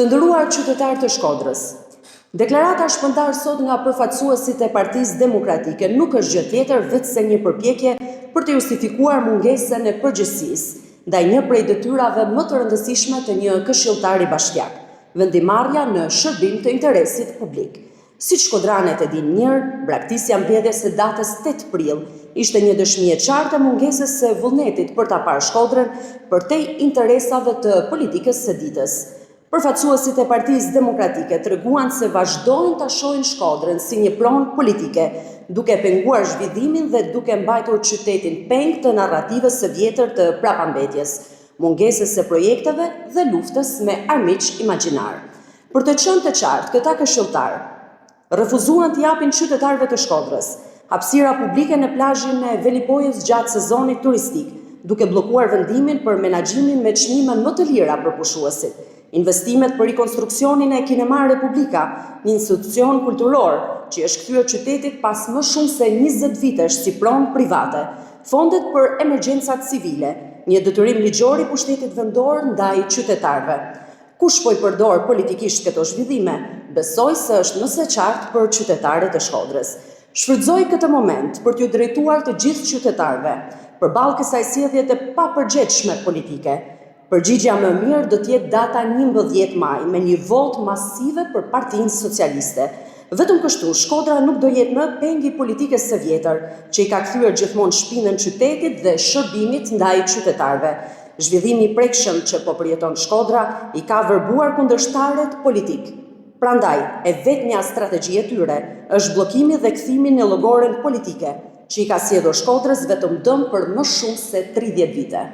Të nderuar qytetarë të Shkodrës, deklarata shpërndarë sot nga përfaqësuesit e Partisë Demokratike nuk është gjë tjetër veçse një përpjekje për të justifikuar mungesën e përgjegjësisë ndaj një prej detyrave më të rëndësishme të një këshilltari bashkiak, vendimarrja në shërbim të interesit publik. Siç shkodranet e dinë mirë, braktisja mbledhjes së datës 8 prill ishte një dëshmi e qartë e mungesës së vullnetit për ta parë Shkodrën përtej interesave të politikës së ditës. Përfaqësuesit e Partisë Demokratike treguan se vazhdojnë ta shohin Shkodrën si një pronë politike, duke penguar zhvillimin dhe duke mbajtur qytetin peng të narrativës së vjetër të prapambetjes, mungesës së projekteve dhe luftës me armiq imagjinar. Për të qenë të qartë, këta këshilltar refuzuan të japin qytetarëve të Shkodrës hapësira publike në plazhin e Velipojës gjatë sezonit turistik, duke bllokuar vendimin për menaxhimin me çmime më të lira për pushuesit, investimet për rikonstruksionin e Kinema Republika, një institucion kulturor që është kthyer qytetit pas më shumë se 20 vitesh si pronë private, fondet për emergjencat civile, një detyrim ligjor i pushtetit vendor ndaj qytetarëve. Kush po i përdor politikisht këto zhvillime, besoj se është mëse qartë për qytetarët e Shkodrës. Shfrytëzoj këtë moment për t'ju drejtuar të gjithë qytetarëve përballë kësaj sjellje të papërgjegjshme politike. Përgjigjja më mirë do të jetë data 11 maj me një votë masive për Partinë Socialiste. Vetëm kështu Shkodra nuk do jetë më pengi politikës së vjetër, që i ka kthyer gjithmonë shpinën qytetit dhe shërbimit ndaj qytetarëve. Zhvillimi i prekshëm që po përjeton Shkodra i ka vërbuar kundërshtarët politik. Prandaj, e vetmja strategji e tyre është bllokimi dhe kthimi në llogoren politike, që i ka sjellur Shkodrës vetëm dëm për më shumë se 30 vite.